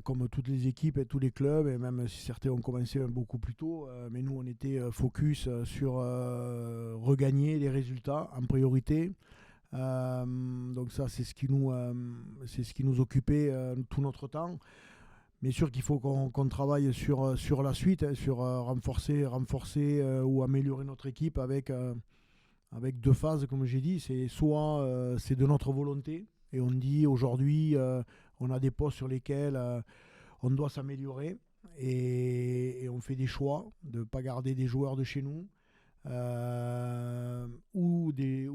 comme toutes les équipes et tous les clubs, et même si certains ont commencé beaucoup plus tôt, mais nous, on était focus sur regagner les résultats en priorité. Donc ça, c'est ce qui nous occupait tout notre temps. Bien sûr qu'il faut qu'on travaille sur la suite, sur renforcer ou améliorer notre équipe avec 2 phases, comme j'ai dit. C'est soit c'est de notre volonté, et on dit aujourd'hui on a des postes sur lesquels on doit s'améliorer, et on fait des choix de ne pas garder des joueurs de chez nous. Ou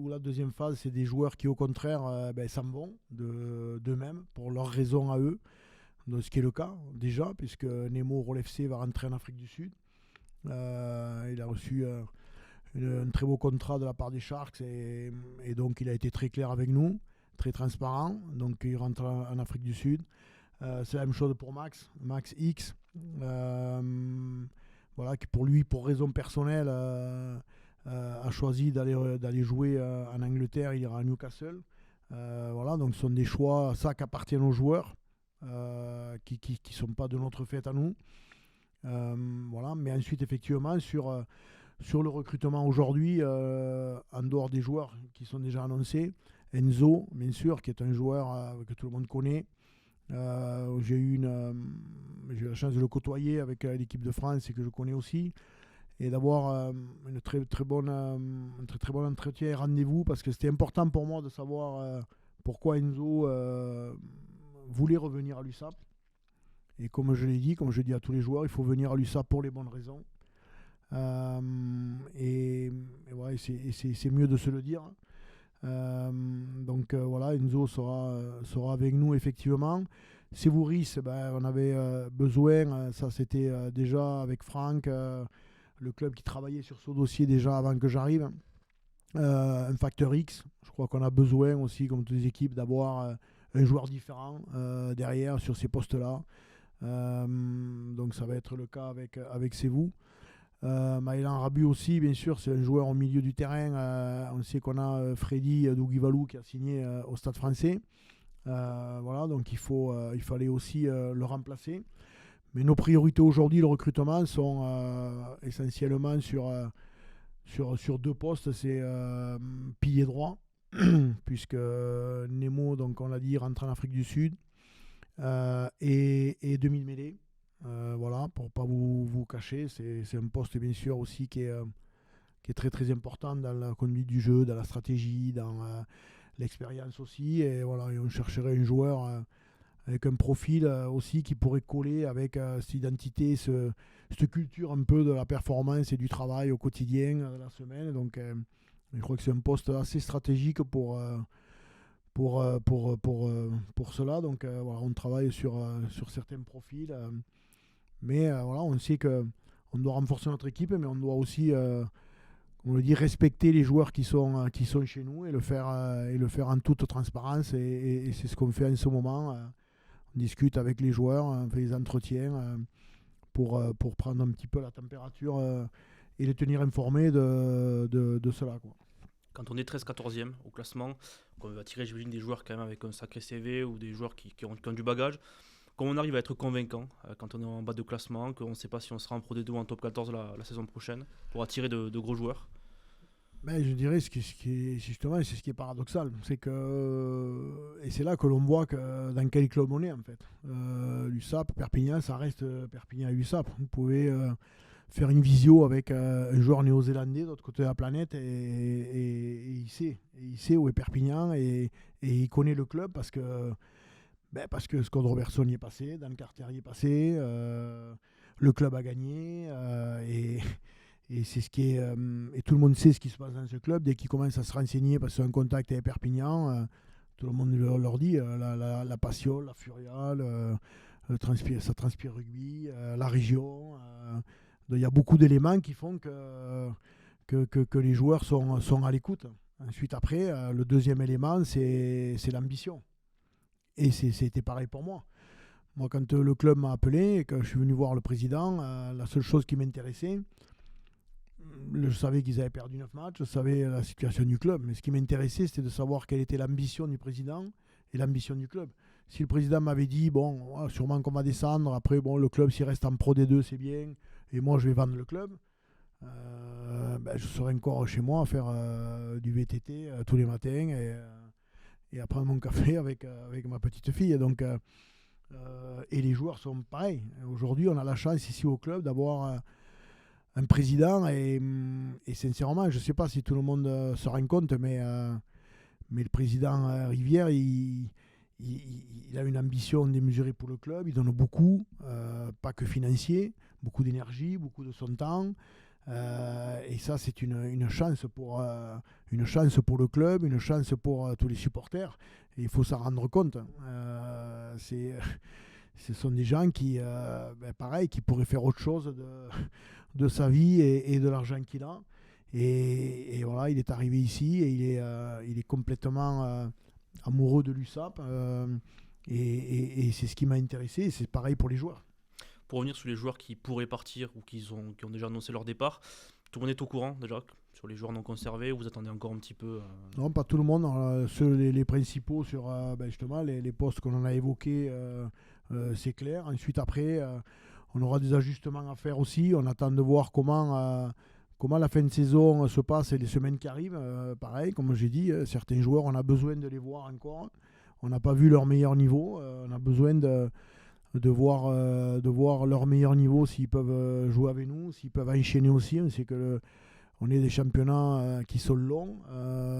la deuxième phase, c'est des joueurs qui au contraire s'en vont d'eux-mêmes pour leurs raisons à eux. Donc, ce qui est le cas déjà, puisque Nemo Rolefc va rentrer en Afrique du Sud. Il a reçu un très beau contrat de la part des Sharks, et donc il a été très clair avec nous, très transparent. Donc il rentre en Afrique du Sud. C'est la même chose pour Max X. Qui pour lui, pour raison personnelle, a choisi d'aller jouer en Angleterre. Il ira à Newcastle. Donc ce sont des choix, ça, qui appartiennent aux joueurs. Qui ne sont pas de notre fait à nous. Mais ensuite, effectivement, sur le recrutement aujourd'hui, en dehors des joueurs qui sont déjà annoncés, Enzo, bien sûr, qui est un joueur que tout le monde connaît. J'ai eu la chance de le côtoyer avec l'équipe de France et que je connais aussi. Et d'avoir un très bon entretien et rendez-vous, parce que c'était important pour moi de savoir pourquoi Enzo voulait revenir à l'USAP. Et comme je l'ai dit, comme je dis à tous les joueurs, il faut venir à l'USAP pour les bonnes raisons. C'est mieux de se le dire. Enzo sera avec nous effectivement. Sévoris, on avait besoin, ça c'était déjà avec Franck, le club qui travaillait sur ce dossier déjà avant que j'arrive. Un facteur X, je crois qu'on a besoin aussi, comme toutes les équipes, d'avoir un joueur différent derrière sur ces postes-là. Donc ça va être le cas avec Sévou. Maëlan Rabu aussi, bien sûr, c'est un joueur au milieu du terrain. On sait qu'on a Freddy Dougivalou qui a signé au Stade Français. Donc il fallait aussi le remplacer. Mais nos priorités aujourd'hui, le recrutement, sont essentiellement sur 2 postes. C'est pilier droit, puisque Nemo, donc on l'a dit, rentre en Afrique du Sud, et demi-mêlée. Pour ne pas vous cacher, c'est un poste bien sûr aussi qui est très très important dans la conduite du jeu, dans la stratégie, dans l'expérience aussi. Et on chercherait un joueur avec un profil aussi qui pourrait coller avec cette identité, cette culture un peu de la performance et du travail au quotidien, la semaine. Donc je crois que c'est un poste assez stratégique pour cela. Donc on travaille sur certains profils. Mais on sait qu'on doit renforcer notre équipe, mais on doit aussi, on le dit, respecter les joueurs qui sont chez nous et le faire en toute transparence. Et c'est ce qu'on fait en ce moment. On discute avec les joueurs, on fait des entretiens pour prendre un petit peu la température et les tenir informés de cela, quoi. Quand on est 13-14e au classement, on va tirer, j'imagine, des joueurs quand même avec un sacré CV ou des joueurs qui ont du bagage. Comment on arrive à être convaincant quand on est en bas de classement, qu'on ne sait pas si on sera en Pro D2 ou en Top 14 la saison prochaine, pour attirer de gros joueurs? Je dirais ce qui est paradoxal, c'est que, et c'est là que l'on voit dans quel club on est en fait. L'USAP, Perpignan, ça reste Perpignan et l'USAP. Vous pouvez faire une visio avec un joueur néo-zélandais de l'autre côté de la planète et il sait où est Perpignan et il connaît le club parce que Scott Robertson y est passé, Dan Carter y est passé, le club a gagné et c'est ce qui est et tout le monde sait ce qui se passe dans ce club dès qu'ils commencent à se renseigner parce que c'est un contact avec Perpignan. Tout le monde leur dit la passion, la furia, ça transpire rugby, la région. Il y a beaucoup d'éléments qui font que les joueurs sont à l'écoute. Ensuite, après, le deuxième élément, c'est l'ambition. Et c'était pareil pour moi. Moi, quand le club m'a appelé et que je suis venu voir le président, la seule chose qui m'intéressait, je savais qu'ils avaient perdu 9 matchs, je savais la situation du club. Mais ce qui m'intéressait, c'était de savoir quelle était l'ambition du président et l'ambition du club. Si le président m'avait dit, bon, sûrement qu'on va descendre, après, bon, le club, s'il reste en Pro D2, c'est bien, et moi, je vais vendre le club, je serais encore chez moi à faire du VTT tous les matins et à prendre mon café avec ma petite fille. Donc, et les joueurs sont pareils. Aujourd'hui, on a la chance ici au club d'avoir un président et sincèrement, je ne sais pas si tout le monde se rend compte, mais le président Rivière, il a une ambition démesurée pour le club. Il donne beaucoup, pas que financier, beaucoup d'énergie, beaucoup de son temps. Et ça, c'est une chance pour le club, une chance pour tous les supporters. Et il faut s'en rendre compte. Ce sont des gens qui, pareil, qui pourraient faire autre chose de sa vie et de l'argent qu'il a. Et voilà, il est arrivé ici et il est complètement amoureux de l'USAP. Et c'est ce qui m'a intéressé. Et c'est pareil pour les joueurs. Pour revenir sur les joueurs qui pourraient partir ou qui ont déjà annoncé leur départ, tout le monde est au courant déjà sur les joueurs non conservés ou vous attendez encore un petit peu Non, pas tout le monde. Les principaux sur justement les postes qu'on en a évoqués, c'est clair. Ensuite, après, on aura des ajustements à faire aussi. On attend de voir comment la fin de saison se passe et les semaines qui arrivent. Pareil, comme j'ai dit, certains joueurs, on a besoin de les voir encore. On n'a pas vu leur meilleur niveau. On a besoin de voir leur meilleur niveau, s'ils peuvent jouer avec nous, s'ils peuvent enchaîner aussi. On sait que on est des championnats qui sont longs.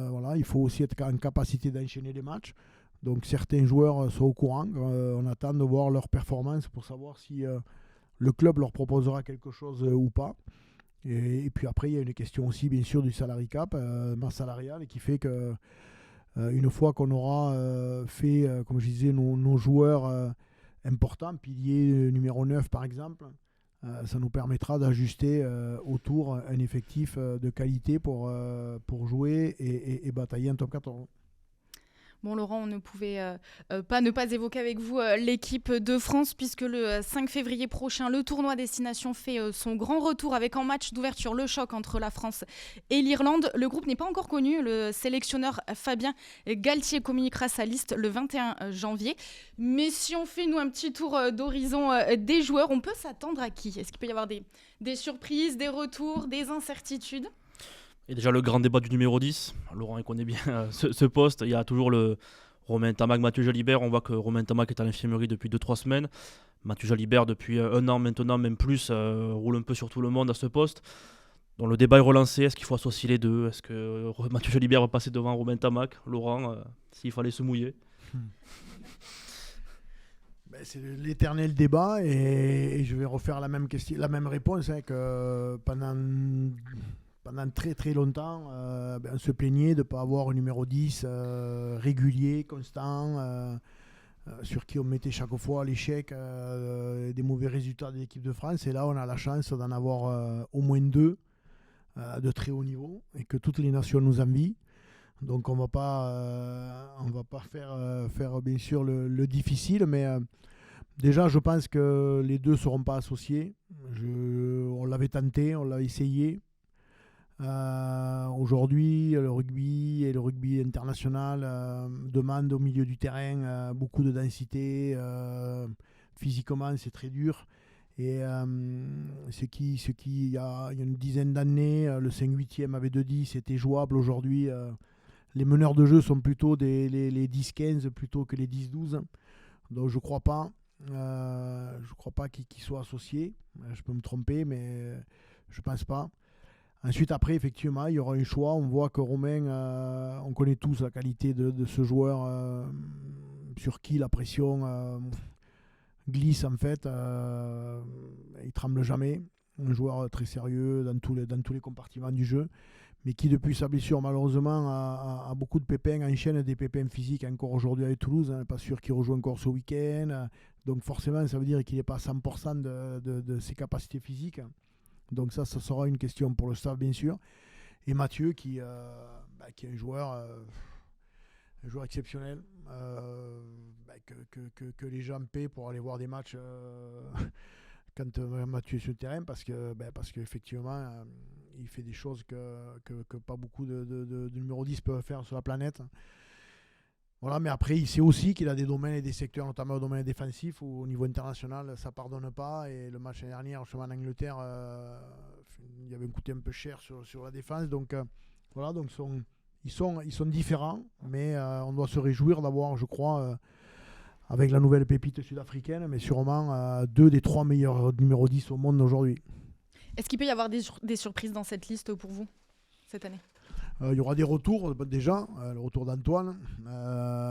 Voilà, il faut aussi être en capacité d'enchaîner les matchs. Donc certains joueurs sont au courant. On attend de voir leur performance pour savoir si le club leur proposera quelque chose ou pas. Et puis après, il y a une question aussi, bien sûr, du salary cap, masse salariale, qui fait que une fois qu'on aura fait, comme je disais, nos joueurs importants, pilier numéro 9 par exemple, ça nous permettra d'ajuster autour un effectif de qualité pour jouer et batailler en top 14. Bon, Laurent, on ne pouvait pas ne pas évoquer avec vous l'équipe de France puisque le 5 février prochain, le tournoi Destination fait son grand retour avec en match d'ouverture le choc entre la France et l'Irlande. Le groupe n'est pas encore connu. Le sélectionneur Fabien Galtier communiquera sa liste le 21 janvier. Mais si on fait, nous, un petit tour d'horizon des joueurs, on peut s'attendre à qui ? Est-ce qu'il peut y avoir des surprises, des retours, des incertitudes ? Et déjà le grand débat du numéro 10, Laurent il connaît bien ce poste, il y a toujours le Romain Tamac, Mathieu Jalibert, on voit que Romain Tamac est à l'infirmerie depuis 2-3 semaines, Mathieu Jalibert depuis 1 an maintenant, même plus, roule un peu sur tout le monde à ce poste. Donc le débat est relancé, est-ce qu'il faut associer les deux ? Est-ce que Mathieu Jalibert va passer devant Romain Tamac ? Laurent, s'il fallait se mouiller C'est l'éternel débat et je vais refaire la même réponse que pendant très très longtemps, on se plaignait de ne pas avoir un numéro 10 régulier, constant, sur qui on mettait chaque fois l'échec des mauvais résultats de l'équipe de France. Et là, on a la chance d'en avoir au moins 2 de très haut niveau et que toutes les nations nous envient. Donc on va pas faire bien sûr le difficile, mais déjà je pense que les 2 ne seront pas associés. On l'avait tenté, on l'a essayé. Aujourd'hui, le rugby et le rugby international demandent au milieu du terrain beaucoup de densité. Physiquement, c'est très dur. Et il y a une dizaine d'années, le 5-8e avec 2-10, c'était jouable. Aujourd'hui, les meneurs de jeu sont plutôt les 10-15 plutôt que les 10-12. Donc je ne crois pas. Qu'ils soient associés. Je peux me tromper, mais je ne pense pas. Ensuite, après, effectivement, il y aura un choix. On voit que Romain, on connaît tous la qualité de ce joueur sur qui la pression glisse en fait. Il tremble jamais. Un joueur très sérieux dans tous les compartiments du jeu, mais qui depuis sa blessure malheureusement a beaucoup de pépins, enchaîne des pépins physiques encore aujourd'hui avec Toulouse. Pas sûr qu'il rejoue encore ce week-end. Donc forcément, ça veut dire qu'il n'est pas à 100% de ses capacités physiques. Donc ça sera une question pour le staff bien sûr. Et Mathieu qui est un joueur exceptionnel, que les gens paient pour aller voir des matchs quand Mathieu est sur le terrain, parce qu'effectivement il fait des choses que pas beaucoup de numéro 10 peuvent faire sur la planète. Voilà, mais après il sait aussi qu'il a des domaines et des secteurs, notamment au domaine défensif, où au niveau international ça pardonne pas, et le match l'année dernière justement en Angleterre, il y avait un coûté un peu cher sur la défense, donc voilà, donc ils sont différents, mais on doit se réjouir d'avoir, je crois, avec la nouvelle pépite sud-africaine, mais sûrement 2 des 3 meilleurs numéros 10 au monde aujourd'hui. Est-ce qu'il peut y avoir des surprises dans cette liste pour vous cette année ? Il y aura des retours déjà, le retour d'Antoine,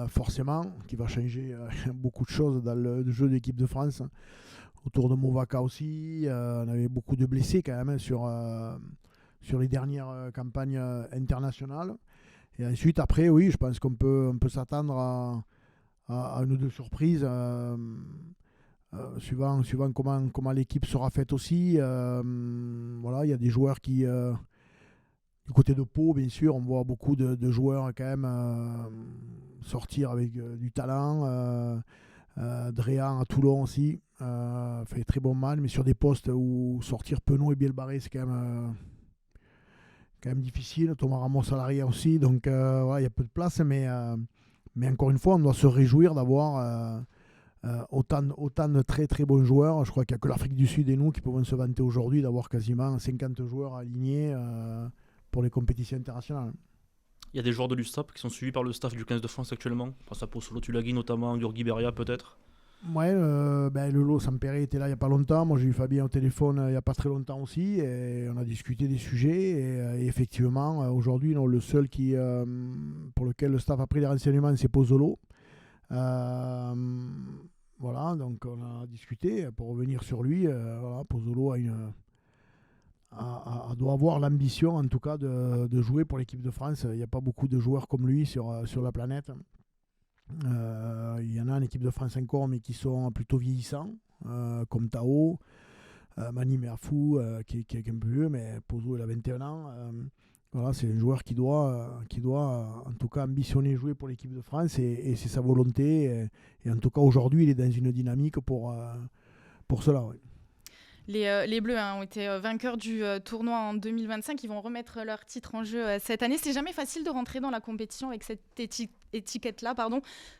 forcément, qui va changer beaucoup de choses dans le jeu de l'équipe de France. Autour de Movaka aussi, on avait beaucoup de blessés quand même sur les dernières campagnes internationales. Et ensuite, après, oui, je pense qu'on peut s'attendre à une ou deux surprises, suivant comment l'équipe sera faite aussi. Voilà, il y a des joueurs qui... du côté de Pau, bien sûr, on voit beaucoup de joueurs quand même sortir avec du talent. Dréan à Toulon aussi fait très bon match, mais sur des postes où sortir Penaud et Bielbarré, c'est quand même difficile. Thomas Ramos à l'arrière aussi, donc voilà, il y a peu de place, mais encore une fois, on doit se réjouir d'avoir autant de très très bons joueurs. Je crois qu'il n'y a que l'Afrique du Sud et nous qui pouvons se vanter aujourd'hui d'avoir quasiment 50 joueurs alignés pour les compétitions internationales. Il y a des joueurs de l'USAP qui sont suivis par le staff du 15 de France actuellement. Je pense à Posolo Tulagi notamment, Gurgi Beria peut-être. Ouais, Lolo Sampere était là il n'y a pas longtemps. Moi j'ai eu Fabien au téléphone il n'y a pas très longtemps aussi, et on a discuté des sujets, et effectivement aujourd'hui le seul pour lequel le staff a pris les renseignements, c'est Pozzolo. Voilà, donc on a discuté pour revenir sur lui. Voilà, Pozzolo doit avoir l'ambition en tout cas de jouer pour l'équipe de France. Il n'y a pas beaucoup de joueurs comme lui sur la planète. Il y en a en équipe de France encore, mais qui sont plutôt vieillissants, comme Tao, Mani Meafou, qui est un peu vieux, mais Pozo il a 21 ans. Voilà, c'est un joueur qui doit en tout cas ambitionner jouer pour l'équipe de France, et c'est sa volonté. Et en tout cas aujourd'hui il est dans une dynamique pour cela. Ouais. Les Bleus ont été vainqueurs du tournoi en 2025. Ils vont remettre leur titre en jeu cette année. C'est jamais facile de rentrer dans la compétition avec cette étiquette-là,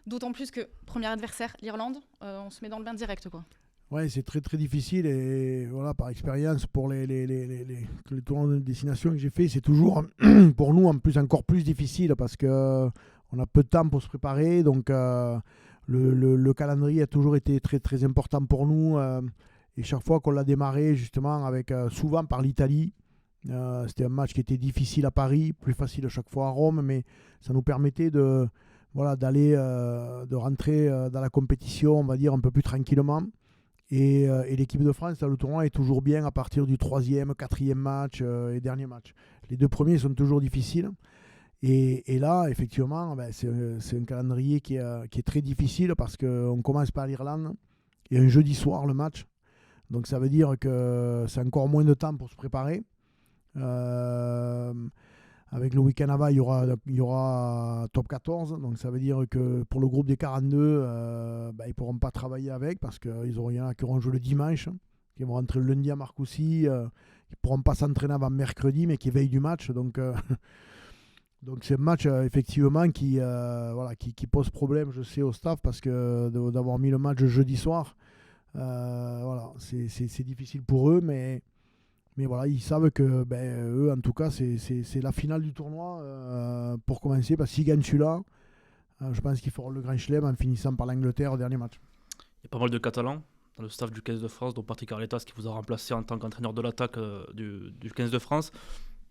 d'autant plus que premier adversaire, l'Irlande, on se met dans le bain direct, quoi. Ouais, c'est très très difficile, et voilà, par expérience pour les tournois de destination que j'ai fait, c'est toujours pour nous en plus encore plus difficile parce que on a peu de temps pour se préparer, donc le calendrier a toujours été très très important pour nous. Et chaque fois qu'on l'a démarré, justement, souvent par l'Italie, c'était un match qui était difficile à Paris, plus facile à chaque fois à Rome, mais ça nous permettait de rentrer dans la compétition, on va dire, un peu plus tranquillement. Et l'équipe de France, dans le tournoi, est toujours bien à partir du 3e, 4e match et dernier match. Les 2 premiers sont toujours difficiles. Et là, effectivement, c'est un calendrier qui est très difficile parce qu'on commence par l'Irlande et un jeudi soir le match. Donc ça veut dire que c'est encore moins de temps pour se préparer. Avec le week-end avant, il y aura top 14. Donc ça veut dire que pour le groupe des 42, ils ne pourront pas travailler avec parce qu'il y en a qui auront joué le dimanche, qui vont rentrer le lundi à Marcoussis, qui ne pourront pas s'entraîner avant mercredi, mais qui veillent du match. Donc c'est un match effectivement qui pose problème, je sais, au staff, parce que d'avoir mis le match jeudi soir, voilà, c'est difficile pour eux, mais voilà, ils savent que eux, en tout cas, c'est la finale du tournoi pour commencer, parce que s'ils gagnent celui-là, je pense qu'ils feront le grand chelem en finissant par l'Angleterre au dernier match. Il y a pas mal de Catalans dans le staff du 15 de France, dont Patrick Arletas qui vous a remplacé en tant qu'entraîneur de l'attaque du 15 de France.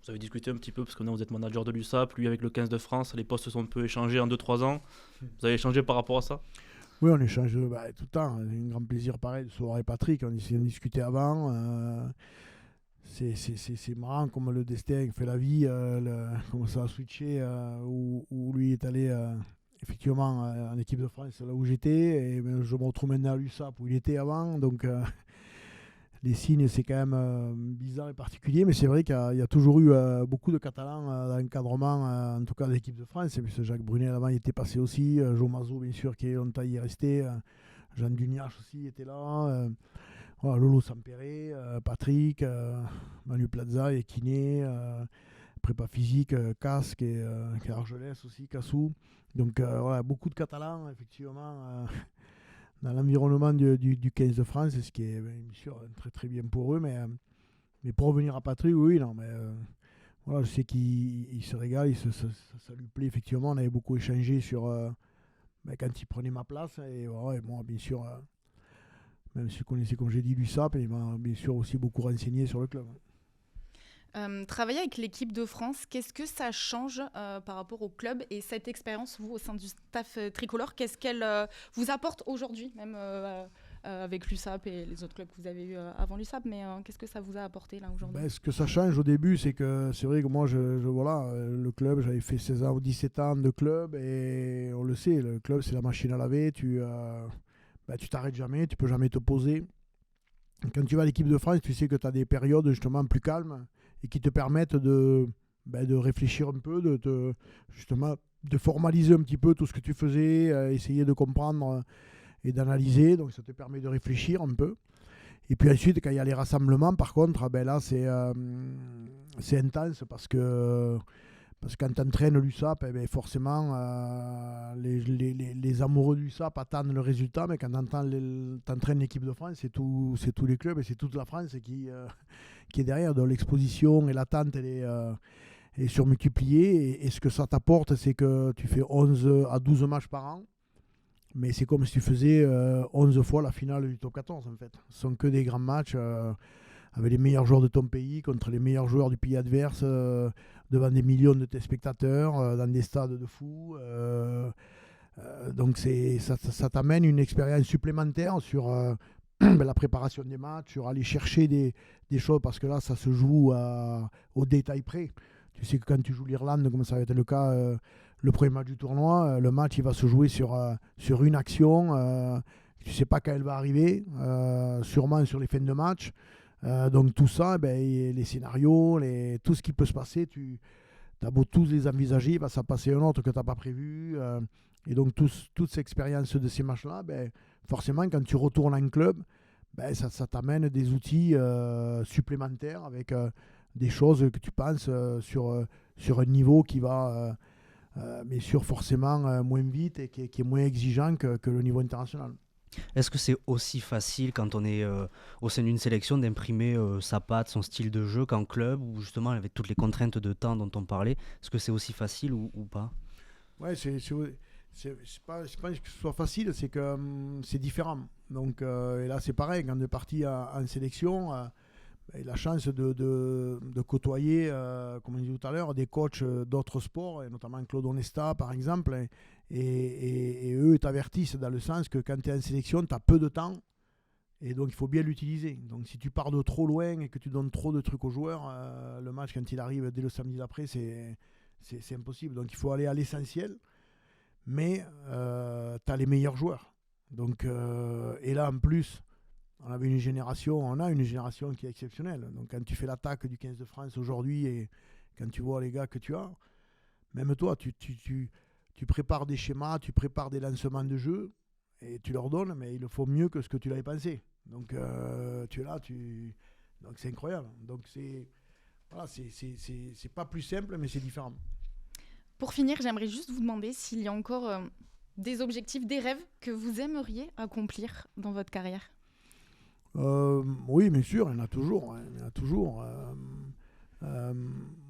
Vous avez discuté un petit peu, parce que vous êtes manager de l'USAP, lui avec le 15 de France, les postes sont un peu échangés en 2-3 ans. Vous avez échangé par rapport à ça ? Oui, on échange tout le temps. C'est un grand plaisir pareil de se voir avec Patrick. On essayait de discuter avant. C'est marrant comme le destin fait la vie, comment ça a switché, où lui est allé effectivement en équipe de France, là où j'étais, et je me retrouve maintenant à l'USAP où il était avant. Donc les signes, c'est quand même bizarre et particulier, mais c'est vrai qu'il y a toujours eu beaucoup de Catalans dans l'encadrement, en tout cas de l'équipe de France. Et puis Jacques Brunet, avant, il était passé aussi. Jo Mazot, bien sûr, qui est longtemps y est resté. Jean Dugnache aussi était là. Voilà, Lolo Sampere, Patrick, Manu Plaza, et kiné, prépa physique, Casque, qui est Argelès aussi, Cassou. Donc voilà, beaucoup de Catalans, effectivement. Dans l'environnement du 15 de France, ce qui est bien sûr très très bien pour eux, mais pour revenir à Patrick, oui, non, mais voilà, je sais qu'il se régale, ça lui plaît effectivement. On avait beaucoup échangé sur quand il prenait ma place, et voilà, et moi bien sûr, même si je connaissais, comme j'ai dit, l'USAP, il m'a bien sûr aussi beaucoup renseigné sur le club. Travailler avec l'équipe de France, qu'est-ce que ça change par rapport au club, et cette expérience, vous, au sein du staff tricolore, qu'est-ce qu'elle vous apporte aujourd'hui, même avec l'USAP et les autres clubs que vous avez eus avant l'USAP, mais qu'est-ce que ça vous a apporté là aujourd'hui? Ce que ça change au début, c'est vrai que moi, voilà, le club, j'avais fait 16 ans ou 17 ans de club, et on le sait, le club, c'est la machine à laver, tu t'arrêtes jamais, tu peux jamais te poser. Quand tu vas à l'équipe de France, tu sais que tu as des périodes justement plus calmes, et qui te permettent de réfléchir un peu, justement de formaliser un petit peu tout ce que tu faisais, essayer de comprendre et d'analyser. Donc ça te permet de réfléchir un peu. Et puis ensuite, quand il y a les rassemblements, par contre, là c'est intense, parce que quand tu entraînes l'USAP, forcément les amoureux du l'USAP attendent le résultat, mais quand tu entraînes l'équipe de France, c'est tous les clubs et c'est toute la France qui est derrière. Donc l'exposition et l'attente, elle est surmultipliée, et ce que ça t'apporte, c'est que tu fais 11 à 12 matchs par an, mais c'est comme si tu faisais 11 fois la finale du top 14 en fait. Ce sont que des grands matchs avec les meilleurs joueurs de ton pays contre les meilleurs joueurs du pays adverse, devant des millions de téléspectateurs, dans des stades de fous. Donc ça t'amène une expérience supplémentaire sur la préparation des matchs, sur aller chercher des choses, parce que là, ça se joue au détail près. Tu sais que quand tu joues l'Irlande, comme ça va être le cas, le premier match du tournoi, le match il va se jouer sur une action. Tu ne sais pas quand elle va arriver, sûrement sur les fins de match. Donc tout ça, les scénarios, tout ce qui peut se passer, tu as beau tous les envisager, il va s'en passer un autre que tu n'as pas prévu. Et donc toute cette expérience de ces matchs-là, forcément quand tu retournes en club, ça t'amène des outils supplémentaires, avec des choses que tu penses sur un niveau qui va, bien sûr, forcément moins vite, et qui est moins exigeant que le niveau international. Est-ce que c'est aussi facile, quand on est au sein d'une sélection, d'imprimer sa patte, son style de jeu qu'en club, ou justement avec toutes les contraintes de temps dont on parlait? Est-ce que c'est aussi facile ou pas? Ouais, c'est pas que ce soit facile, c'est que c'est différent. Donc, et là, c'est pareil, quand on est parti en sélection, la chance de côtoyer, comme on dit tout à l'heure, des coachs d'autres sports, et notamment Claude Onesta, par exemple, et eux t'avertissent dans le sens que quand tu es en sélection, tu as peu de temps, et donc il faut bien l'utiliser. Donc si tu pars de trop loin et que tu donnes trop de trucs aux joueurs, le match, quand il arrive dès le samedi d'après, c'est impossible. Donc il faut aller à l'essentiel, mais tu as les meilleurs joueurs. Donc, et là, en plus, on a une génération qui est exceptionnelle. Donc quand tu fais l'attaque du 15 de France aujourd'hui, et quand tu vois les gars que tu as, même toi, tu prépares des schémas, tu prépares des lancements de jeu, et tu leur donnes, mais il le faut mieux que ce que tu l'avais pensé. Donc tu es là, donc c'est incroyable. Donc c'est pas plus simple, mais c'est différent. Pour finir, j'aimerais juste vous demander s'il y a encore des objectifs, des rêves que vous aimeriez accomplir dans votre carrière. Oui, bien sûr, il y en a toujours.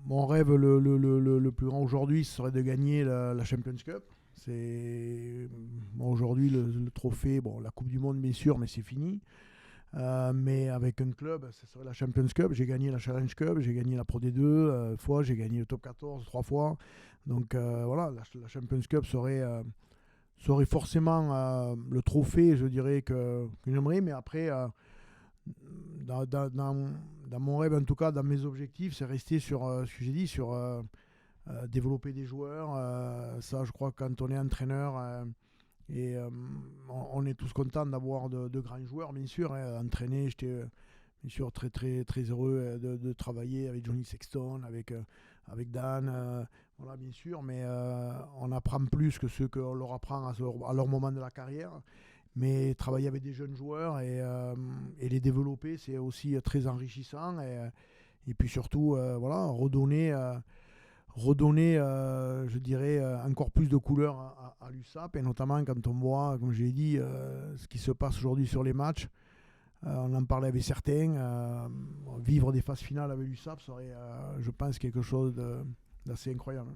Mon rêve le plus grand aujourd'hui, ce serait de gagner la Champions Cup. Aujourd'hui, le trophée, la Coupe du Monde, bien sûr, mais c'est fini. Mais avec un club, ce serait la Champions Cup. J'ai gagné la Challenge Cup, j'ai gagné la Pro D2 fois, j'ai gagné le Top 14 3 fois. Donc voilà, la Champions Cup serait ça aurait forcément le trophée, je dirais, que j'aimerais. Mais après, dans mon rêve, en tout cas, dans mes objectifs, c'est rester sur ce que j'ai dit, sur développer des joueurs. Ça, je crois que quand on est entraîneur, on est tous contents d'avoir de grands joueurs, bien sûr. Entraîner, j'étais bien sûr très, très, très heureux de travailler avec Johnny Sexton, avec Dan, voilà, bien sûr. Mais on apprend plus que ce qu'on leur apprend à leur moment de la carrière. Mais travailler avec des jeunes joueurs et les développer, c'est aussi très enrichissant. Et puis surtout, voilà, redonner, je dirais, encore plus de couleurs à l'USAP. Et notamment quand on voit, comme j'ai dit, ce qui se passe aujourd'hui sur les matchs. On en parlait avec certains. Vivre des phases finales avec l'USAP serait, je pense, quelque chose d'assez incroyable.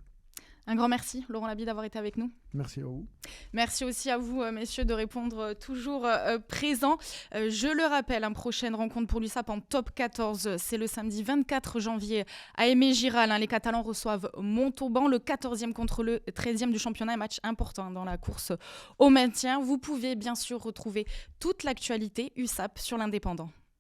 Un grand merci, Laurent Labie, d'avoir été avec nous. Merci à vous. Merci aussi à vous, messieurs, de répondre toujours présents. Je le rappelle, prochaine rencontre pour l'USAP en top 14, c'est le samedi 24 janvier à Aimé-Giral. Les Catalans reçoivent Montauban, le 14e contre le 13e du championnat, un match important dans la course au maintien. Vous pouvez bien sûr retrouver toute l'actualité USAP sur l'Indépendant.